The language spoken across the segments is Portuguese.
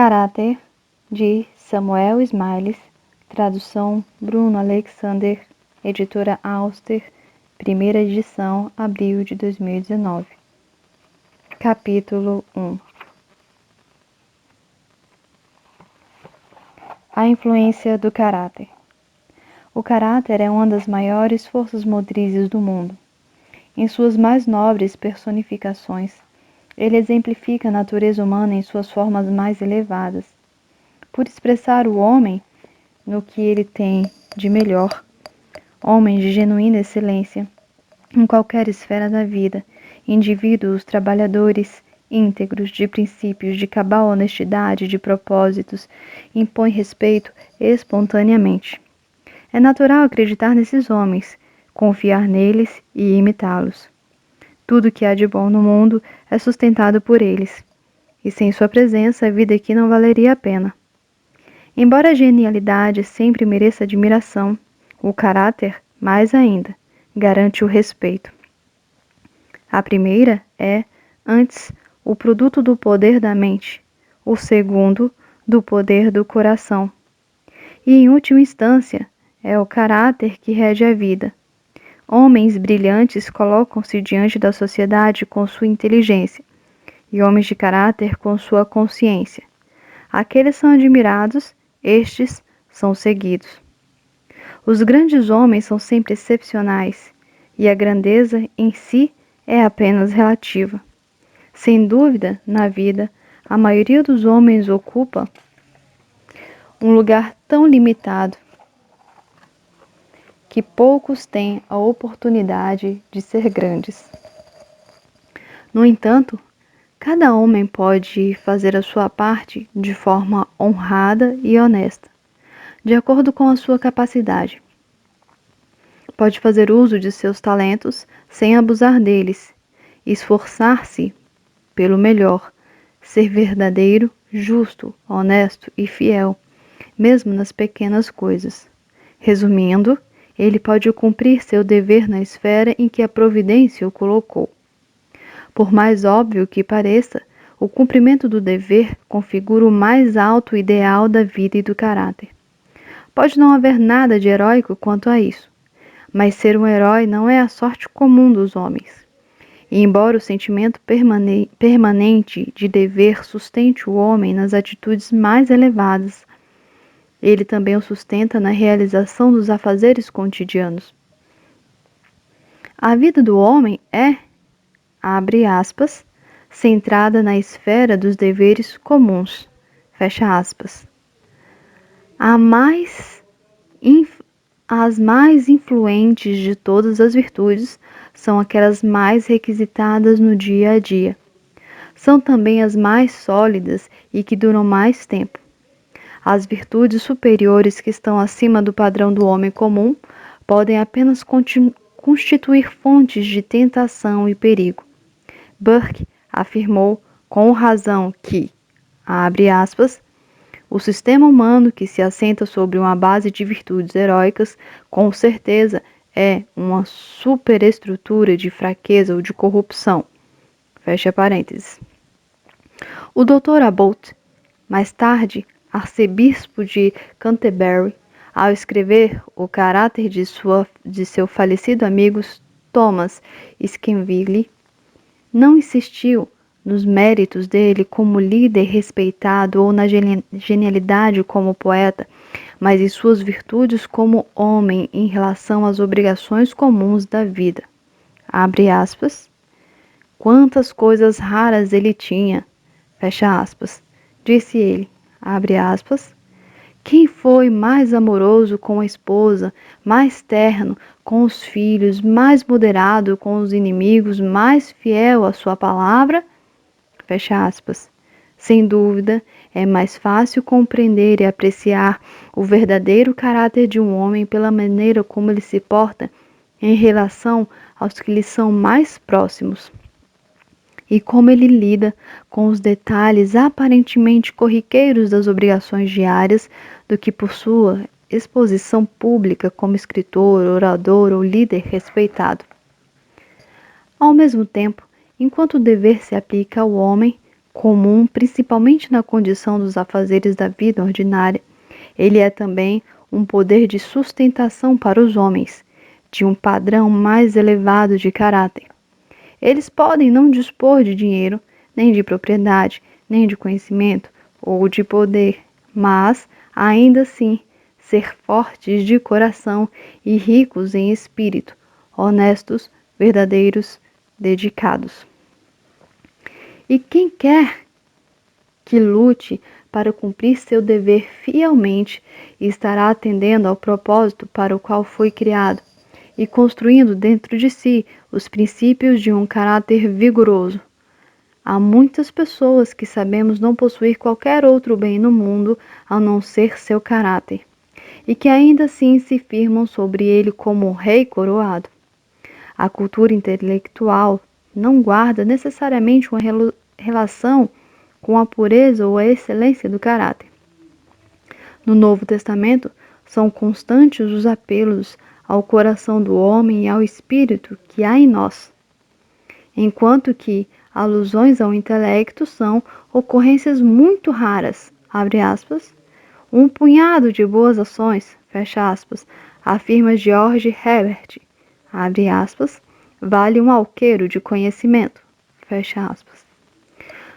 Caráter, de Samuel Smiles, tradução Bruno Alexander, editora Auster, primeira edição, abril de 2019. Capítulo 1. A influência do caráter. O caráter é uma das maiores forças motrizes do mundo. Em suas mais nobres personificações, ele exemplifica a natureza humana em suas formas mais elevadas. Por expressar o homem no que ele tem de melhor, homem de genuína excelência, em qualquer esfera da vida, indivíduos trabalhadores, íntegros, de princípios, de cabal honestidade, de propósitos, impõe respeito espontaneamente. É natural acreditar nesses homens, confiar neles e imitá-los. Tudo que há de bom no mundo é sustentado por eles, e sem sua presença a vida aqui não valeria a pena. Embora a genialidade sempre mereça admiração, o caráter, mais ainda, garante o respeito. A primeira é, antes, o produto do poder da mente, o segundo, do poder do coração. E, em última instância, é o caráter que rege a vida. Homens brilhantes colocam-se diante da sociedade com sua inteligência, e homens de caráter com sua consciência. Aqueles são admirados, estes são seguidos. Os grandes homens são sempre excepcionais, e a grandeza em si é apenas relativa. Sem dúvida, na vida, a maioria dos homens ocupa um lugar tão limitado que poucos têm a oportunidade de ser grandes. No entanto, cada homem pode fazer a sua parte de forma honrada e honesta, de acordo com a sua capacidade. Pode fazer uso de seus talentos sem abusar deles, esforçar-se pelo melhor, ser verdadeiro, justo, honesto e fiel, mesmo nas pequenas coisas. Resumindo, ele pode cumprir seu dever na esfera em que a providência o colocou. Por mais óbvio que pareça, o cumprimento do dever configura o mais alto ideal da vida e do caráter. Pode não haver nada de heróico quanto a isso, mas ser um herói não é a sorte comum dos homens. E embora o sentimento permanente de dever sustente o homem nas atitudes mais elevadas, ele também o sustenta na realização dos afazeres cotidianos. A vida do homem é, abre aspas, centrada na esfera dos deveres comuns, fecha aspas. As mais influentes de todas as virtudes são aquelas mais requisitadas no dia a dia. São também as mais sólidas e que duram mais tempo. As virtudes superiores que estão acima do padrão do homem comum podem apenas constituir fontes de tentação e perigo. Burke afirmou com razão que, abre aspas, o sistema humano que se assenta sobre uma base de virtudes heróicas, com certeza é uma superestrutura de fraqueza ou de corrupção. Fecha parênteses. O Dr. Abbott, mais tarde arcebispo de Canterbury, ao escrever o caráter de seu falecido amigo Thomas Skenville, não insistiu nos méritos dele como líder respeitado ou na genialidade como poeta, mas em suas virtudes como homem em relação às obrigações comuns da vida. Abre aspas. Quantas coisas raras ele tinha, fecha aspas, disse ele, abre aspas. Quem foi mais amoroso com a esposa, mais terno com os filhos, mais moderado com os inimigos, mais fiel à sua palavra? Fecha aspas. Sem dúvida, é mais fácil compreender e apreciar o verdadeiro caráter de um homem pela maneira como ele se porta em relação aos que lhe são mais próximos e como ele lida com os detalhes aparentemente corriqueiros das obrigações diárias do que por sua exposição pública como escritor, orador ou líder respeitado. Ao mesmo tempo, enquanto o dever se aplica ao homem, comum, principalmente na condição dos afazeres da vida ordinária, ele é também um poder de sustentação para os homens, de um padrão mais elevado de caráter. Eles podem não dispor de dinheiro, nem de propriedade, nem de conhecimento ou de poder, mas, ainda assim, ser fortes de coração e ricos em espírito, honestos, verdadeiros, dedicados. E quem quer que lute para cumprir seu dever fielmente estará atendendo ao propósito para o qual foi criado e construindo dentro de si os princípios de um caráter vigoroso. Há muitas pessoas que sabemos não possuir qualquer outro bem no mundo a não ser seu caráter, e que ainda assim se firmam sobre ele como um rei coroado. A cultura intelectual não guarda necessariamente uma relação com a pureza ou a excelência do caráter. No Novo Testamento, são constantes os apelos ao coração do homem e ao espírito que há em nós, enquanto que alusões ao intelecto são ocorrências muito raras, abre aspas, um punhado de boas ações, fecha aspas, afirma George Herbert, abre aspas, vale um alqueiro de conhecimento, fecha aspas.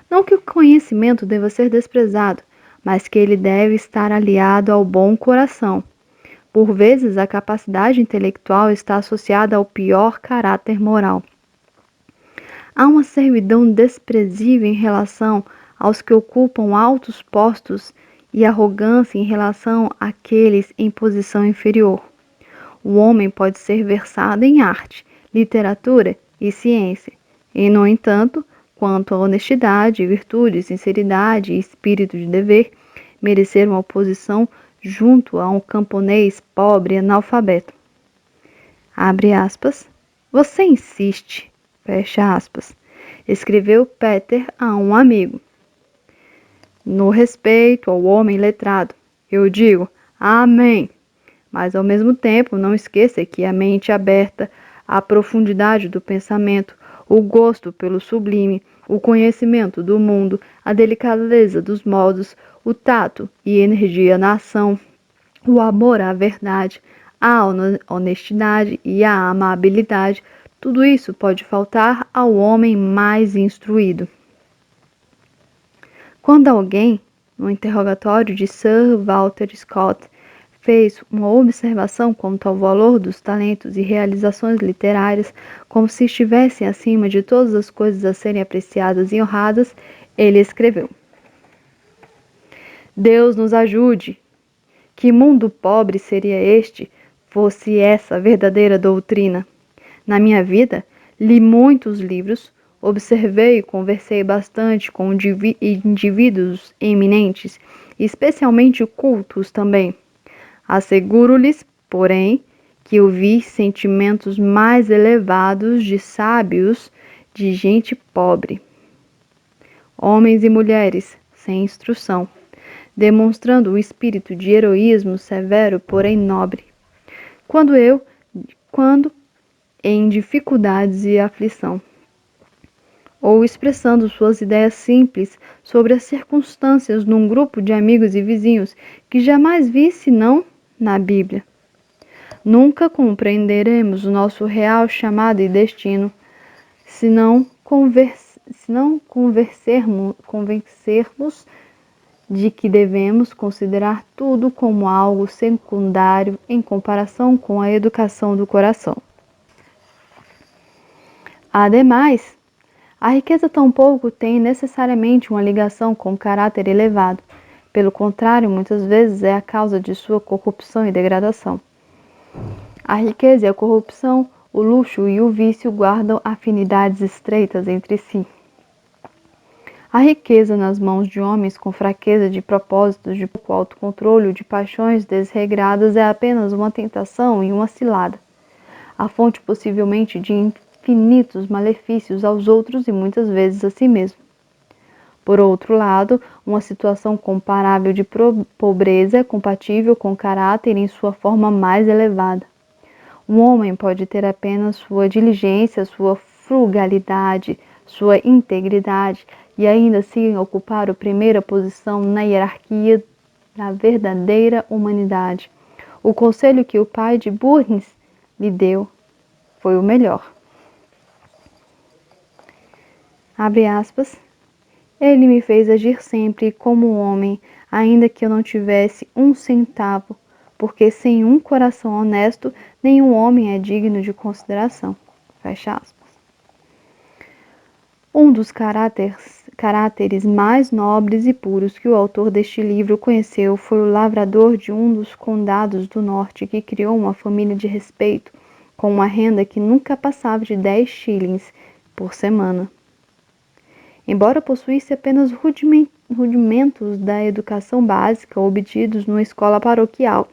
Não que o conhecimento deva ser desprezado, mas que ele deve estar aliado ao bom coração. Por vezes, a capacidade intelectual está associada ao pior caráter moral. Há uma servidão desprezível em relação aos que ocupam altos postos e arrogância em relação àqueles em posição inferior. O homem pode ser versado em arte, literatura e ciência, e, no entanto, quanto à honestidade, virtude, sinceridade e espírito de dever, merecer uma posição junto a um camponês pobre e analfabeto. Abre aspas. Você insiste, fecha aspas, escreveu Peter a um amigo. No respeito ao homem letrado, eu digo amém, mas ao mesmo tempo não esqueça que a mente aberta, a profundidade do pensamento, o gosto pelo sublime, o conhecimento do mundo, a delicadeza dos modos, o tato e energia na ação, o amor à verdade, a honestidade e a amabilidade, tudo isso pode faltar ao homem mais instruído. Quando alguém, no interrogatório de Sir Walter Scott, fez uma observação quanto ao valor dos talentos e realizações literárias, como se estivessem acima de todas as coisas a serem apreciadas e honradas, ele escreveu: Deus nos ajude! Que mundo pobre seria este, fosse essa a verdadeira doutrina? Na minha vida, li muitos livros, observei e conversei bastante com indivíduos eminentes, especialmente cultos também. Asseguro-lhes, porém, que eu vi sentimentos mais elevados de sábios de gente pobre. Homens e mulheres sem instrução, demonstrando um espírito de heroísmo severo, porém nobre. Quando em dificuldades e aflição, ou expressando suas ideias simples sobre as circunstâncias num grupo de amigos e vizinhos que jamais vi senão na Bíblia. Nunca compreenderemos o nosso real chamado e destino se não convencermos de que devemos considerar tudo como algo secundário em comparação com a educação do coração. Ademais, a riqueza tampouco tem necessariamente uma ligação com caráter elevado. Pelo contrário, muitas vezes é a causa de sua corrupção e degradação. A riqueza e a corrupção, o luxo e o vício guardam afinidades estreitas entre si. A riqueza nas mãos de homens com fraqueza de propósitos, de pouco autocontrole ou de paixões desregradas é apenas uma tentação e uma cilada. A fonte possivelmente de infinitos malefícios aos outros e muitas vezes a si mesmo. Por outro lado, uma situação comparável de pobreza é compatível com o caráter em sua forma mais elevada. Um homem pode ter apenas sua diligência, sua frugalidade, sua integridade e ainda assim ocupar a primeira posição na hierarquia da verdadeira humanidade. O conselho que o pai de Burns lhe deu foi o melhor. Abre aspas. Ele me fez agir sempre como um homem, ainda que eu não tivesse um centavo, porque sem um coração honesto, nenhum homem é digno de consideração. Fecha aspas. Um dos caráteres mais nobres e puros que o autor deste livro conheceu foi o lavrador de um dos condados do norte que criou uma família de respeito, com uma renda que nunca passava de 10 shillings por semana. Embora possuísse apenas rudimentos da educação básica obtidos numa escola paroquial,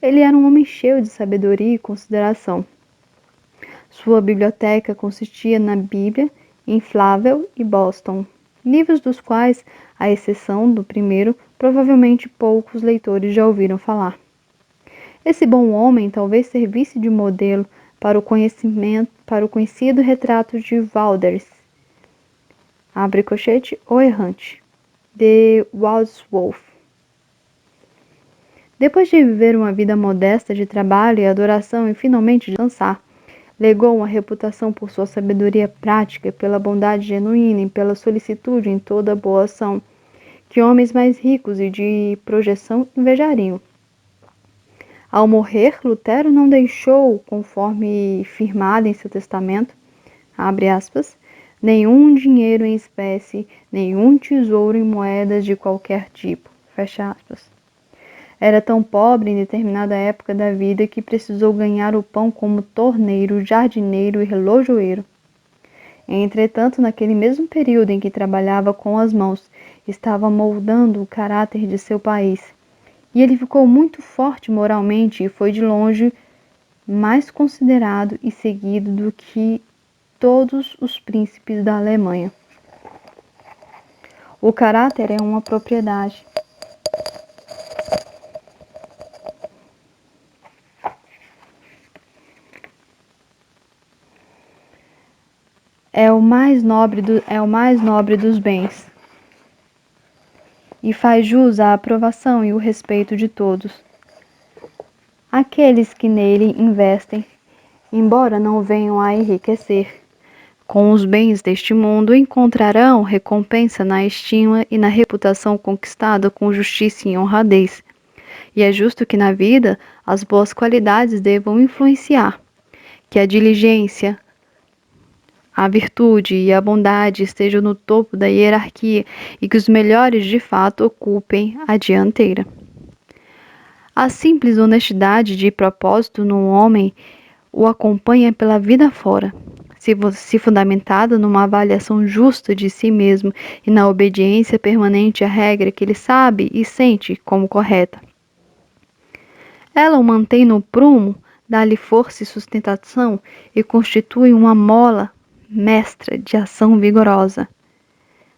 ele era um homem cheio de sabedoria e consideração. Sua biblioteca consistia na Bíblia, Inflável e Boston, livros dos quais, à exceção do primeiro, provavelmente poucos leitores já ouviram falar. Esse bom homem talvez servisse de modelo para o conhecido retrato de Wilders, abre cochete, O Errante, de Wordsworth. Depois de viver uma vida modesta de trabalho e adoração e finalmente de descansar, legou uma reputação por sua sabedoria prática, pela bondade genuína e pela solicitude em toda boa ação, que homens mais ricos e de projeção invejariam. Ao morrer, Lutero não deixou, conforme firmado em seu testamento, abre aspas, nenhum dinheiro em espécie, nenhum tesouro em moedas de qualquer tipo, fecha aspas. Era tão pobre em determinada época da vida que precisou ganhar o pão como torneiro, jardineiro e relojoeiro. Entretanto, naquele mesmo período em que trabalhava com as mãos, estava moldando o caráter de seu país. E ele ficou muito forte moralmente e foi de longe mais considerado e seguido do que todos os príncipes da Alemanha. O caráter é uma propriedade. É o mais nobre dos bens e faz jus à aprovação e o respeito de todos. Aqueles que nele investem, embora não venham a enriquecer, com os bens deste mundo encontrarão recompensa na estima e na reputação conquistada com justiça e honradez. E é justo que na vida as boas qualidades devam influenciar, que a diligência, a virtude e a bondade estejam no topo da hierarquia e que os melhores de fato ocupem a dianteira. A simples honestidade de propósito no homem o acompanha pela vida fora, se fundamentada numa avaliação justa de si mesmo e na obediência permanente à regra que ele sabe e sente como correta. Ela o mantém no prumo, dá-lhe força e sustentação e constitui uma mola mestra de ação vigorosa.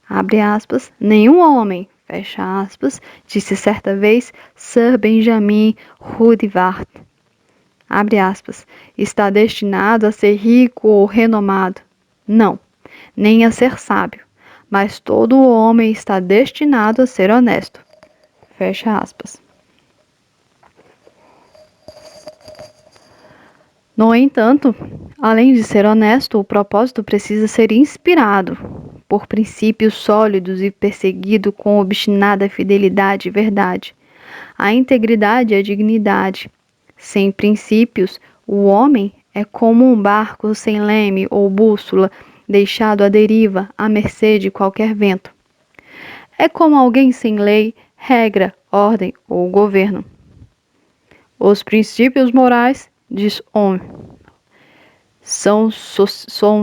Abre aspas, nenhum homem, fecha aspas, disse certa vez Sir Benjamin Rudyard, abre aspas, está destinado a ser rico ou renomado. Não, nem a ser sábio, mas todo homem está destinado a ser honesto. Fecha aspas. No entanto, além de ser honesto, o propósito precisa ser inspirado por princípios sólidos e perseguido com obstinada fidelidade e verdade. A integridade e a dignidade. Sem princípios, o homem é como um barco sem leme ou bússola, deixado à deriva, à mercê de qualquer vento. É como alguém sem lei, regra, ordem ou governo. Os princípios morais, diz Ohm, são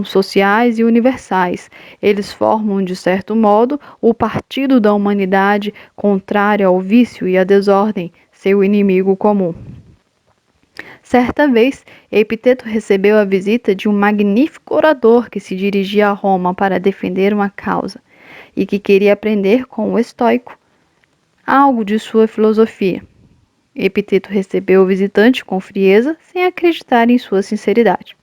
sociais e universais. Eles formam, de certo modo, o partido da humanidade contrário ao vício e à desordem, seu inimigo comum. Certa vez, Epiteto recebeu a visita de um magnífico orador que se dirigia a Roma para defender uma causa e que queria aprender com o estoico algo de sua filosofia. Epiteto recebeu o visitante com frieza, sem acreditar em sua sinceridade.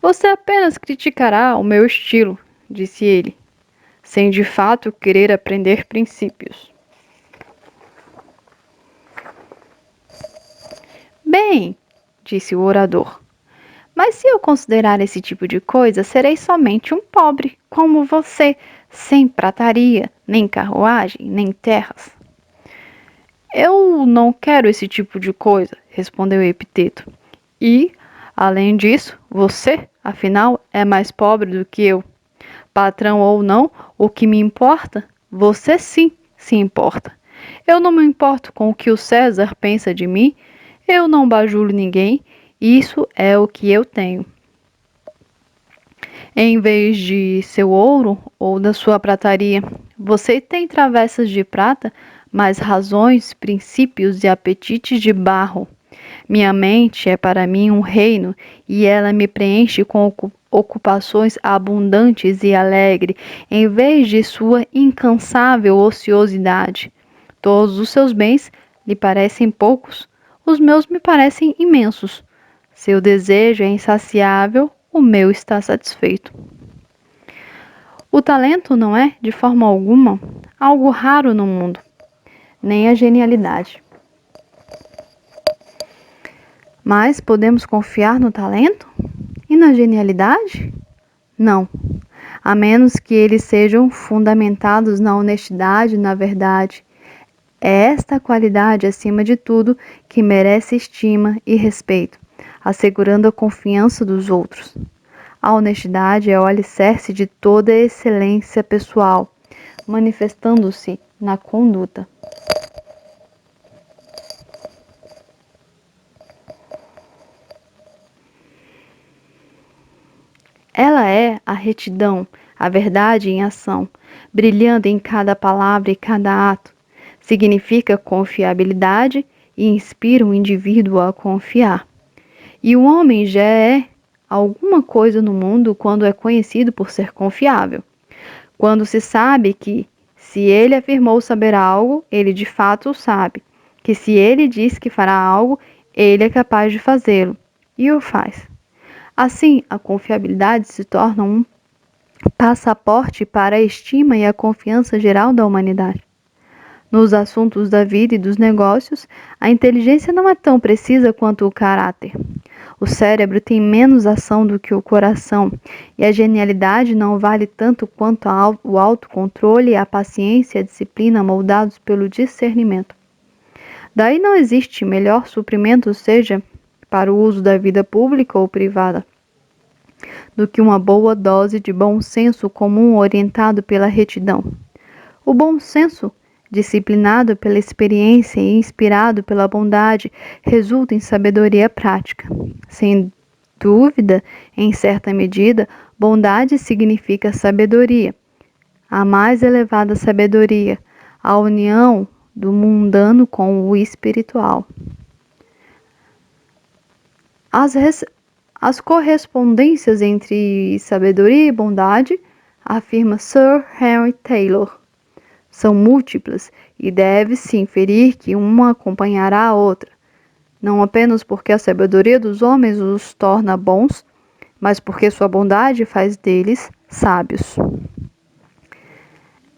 Você apenas criticará o meu estilo, disse ele, sem de fato querer aprender princípios. Bem, disse o orador, mas se eu considerar esse tipo de coisa, serei somente um pobre, como você, sem prataria, nem carruagem, nem terras. Eu não quero esse tipo de coisa, respondeu Epiteto. E, além disso, você, afinal, é mais pobre do que eu. Patrão ou não, o que me importa? Você sim se importa. Eu não me importo com o que o César pensa de mim, eu não bajulo ninguém, isso é o que eu tenho. Em vez de seu ouro ou da sua prataria, você tem travessas de prata, mas razões, princípios e apetites de barro. Minha mente é para mim um reino e ela me preenche com ocupações abundantes e alegres, em vez de sua incansável ociosidade. Todos os seus bens lhe parecem poucos, os meus me parecem imensos. Seu desejo é insaciável, o meu está satisfeito. O talento não é, de forma alguma, algo raro no mundo, nem a genialidade. Mas podemos confiar no talento? E na genialidade? Não, a menos que eles sejam fundamentados na honestidade e na verdade. É esta qualidade, acima de tudo, que merece estima e respeito, assegurando a confiança dos outros. A honestidade é o alicerce de toda a excelência pessoal, manifestando-se na conduta. Ela é a retidão, a verdade em ação, brilhando em cada palavra e cada ato. Significa confiabilidade e inspira o indivíduo a confiar. E o homem já é alguma coisa no mundo quando é conhecido por ser confiável. Quando se sabe que, se ele afirmou saber algo, ele de fato o sabe. Que se ele diz que fará algo, ele é capaz de fazê-lo. E o faz. Assim, a confiabilidade se torna um passaporte para a estima e a confiança geral da humanidade. Nos assuntos da vida e dos negócios, a inteligência não é tão precisa quanto o caráter. O cérebro tem menos ação do que o coração, e a genialidade não vale tanto quanto o autocontrole, a paciência e a disciplina moldados pelo discernimento. Daí não existe melhor suprimento, seja para o uso da vida pública ou privada, do que uma boa dose de bom senso comum orientado pela retidão. O bom senso, disciplinado pela experiência e inspirado pela bondade, resulta em sabedoria prática. Sem dúvida, em certa medida, bondade significa sabedoria. A mais elevada sabedoria, a união do mundano com o espiritual. As correspondências entre sabedoria e bondade, afirma Sir Henry Taylor, são múltiplas e deve-se inferir que uma acompanhará a outra, não apenas porque a sabedoria dos homens os torna bons, mas porque sua bondade faz deles sábios.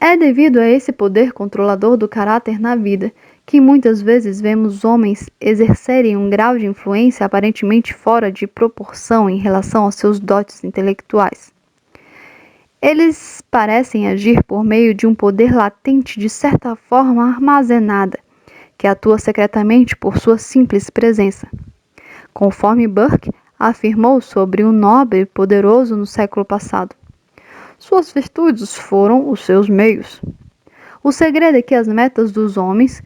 É devido a esse poder controlador do caráter na vida que muitas vezes vemos homens exercerem um grau de influência aparentemente fora de proporção em relação aos seus dotes intelectuais. Eles parecem agir por meio de um poder latente de certa forma armazenada, que atua secretamente por sua simples presença. Conforme Burke afirmou sobre um nobre poderoso no século passado, suas virtudes foram os seus meios. O segredo é que as metas dos homens,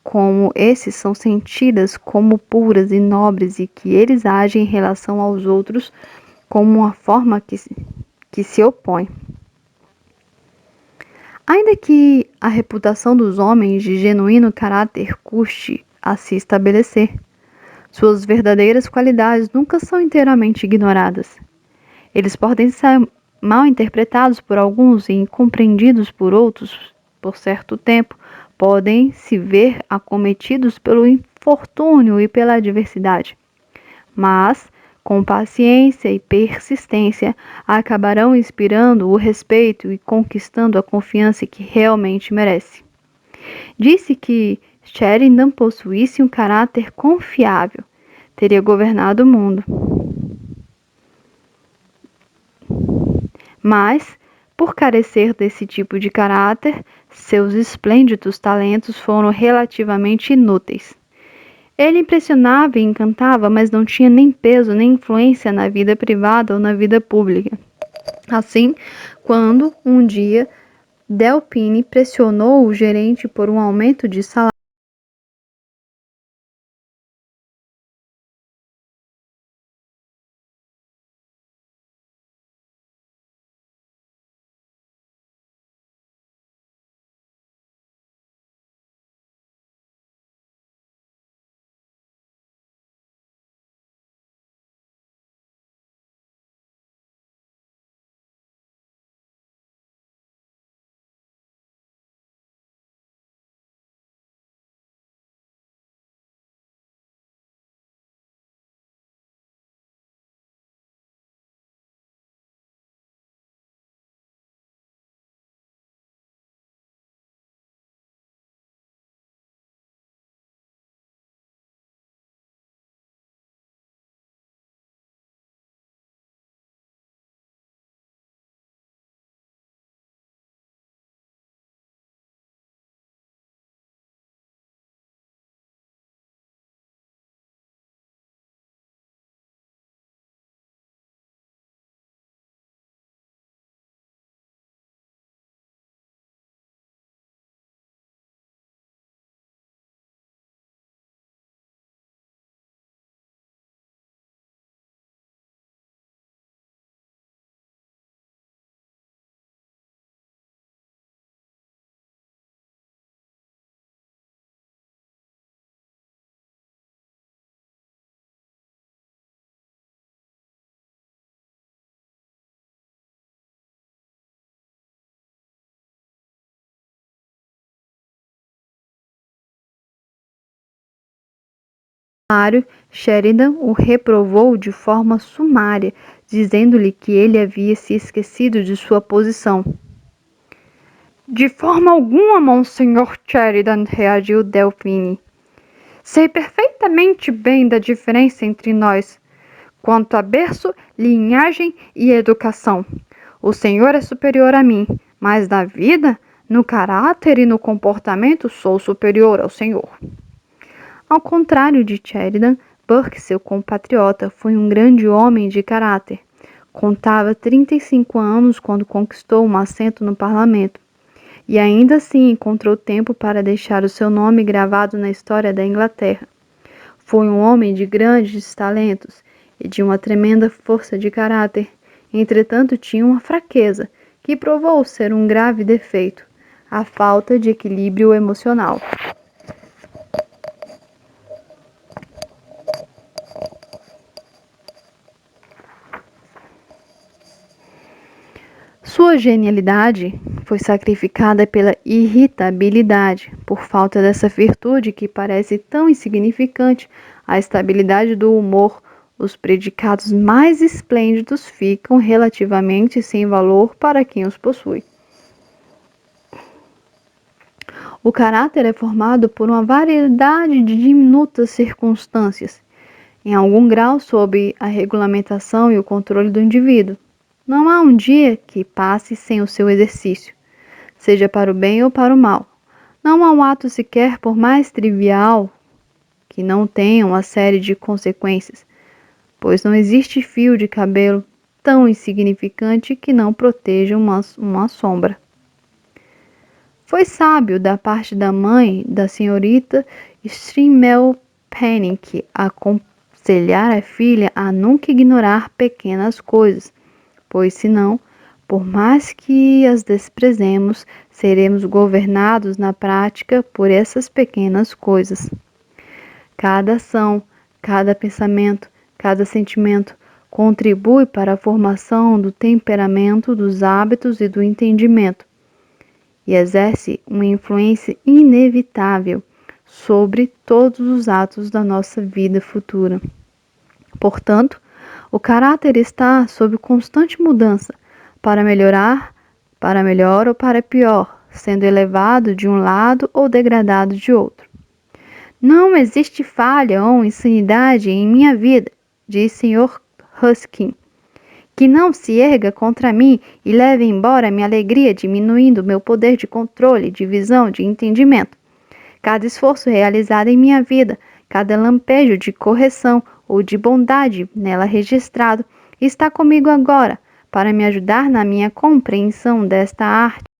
como esses, são sentidas como puras e nobres e que eles agem em relação aos outros como uma forma que se opõe. Ainda que a reputação dos homens de genuíno caráter custe a se estabelecer, suas verdadeiras qualidades nunca são inteiramente ignoradas. Eles podem ser mal interpretados por alguns e incompreendidos por outros por certo tempo, podem se ver acometidos pelo infortúnio e pela adversidade. Mas, com paciência e persistência, acabarão inspirando o respeito e conquistando a confiança que realmente merece. Disse que Sheridan possuísse um caráter confiável, teria governado o mundo. Mas, por carecer desse tipo de caráter, seus esplêndidos talentos foram relativamente inúteis. Ele impressionava e encantava, mas não tinha nem peso nem influência na vida privada ou na vida pública. Assim, quando, um dia, Delphine pressionou o gerente por um aumento de salário, Sheridan o reprovou de forma sumária, dizendo-lhe que ele havia se esquecido de sua posição. De forma alguma, Monsenhor Sheridan, reagiu Delphine. Sei perfeitamente bem da diferença entre nós, quanto a berço, linhagem e educação. O senhor é superior a mim, mas na vida, no caráter e no comportamento, sou superior ao senhor. Ao contrário de Sheridan, Burke, seu compatriota, foi um grande homem de caráter. Contava 35 anos quando conquistou um assento no parlamento, e ainda assim encontrou tempo para deixar o seu nome gravado na história da Inglaterra. Foi um homem de grandes talentos e de uma tremenda força de caráter. Entretanto, tinha uma fraqueza, que provou ser um grave defeito: a falta de equilíbrio emocional. Sua genialidade foi sacrificada pela irritabilidade. Por falta dessa virtude que parece tão insignificante, a estabilidade do humor, os predicados mais esplêndidos ficam relativamente sem valor para quem os possui. O caráter é formado por uma variedade de diminutas circunstâncias, em algum grau sob a regulamentação e o controle do indivíduo. Não há um dia que passe sem o seu exercício, seja para o bem ou para o mal. Não há um ato sequer, por mais trivial, que não tenha uma série de consequências, pois não existe fio de cabelo tão insignificante que não proteja uma sombra. Foi sábio da parte da mãe da senhorita Stremelpenning aconselhar a filha a nunca ignorar pequenas coisas, pois senão, por mais que as desprezemos, seremos governados na prática por essas pequenas coisas. Cada ação, cada pensamento, cada sentimento contribui para a formação do temperamento, dos hábitos e do entendimento, e exerce uma influência inevitável sobre todos os atos da nossa vida futura. Portanto, O caráter está sob constante mudança, para melhorar, para melhor ou para pior, sendo elevado de um lado ou degradado de outro. Não existe falha ou insanidade em minha vida, diz Sr. Huskin, que não se erga contra mim e leve embora minha alegria, diminuindo meu poder de controle, de visão, de entendimento. Cada esforço realizado em minha vida, cada lampejo de correção ou de bondade nela registrado, está comigo agora, para me ajudar na minha compreensão desta arte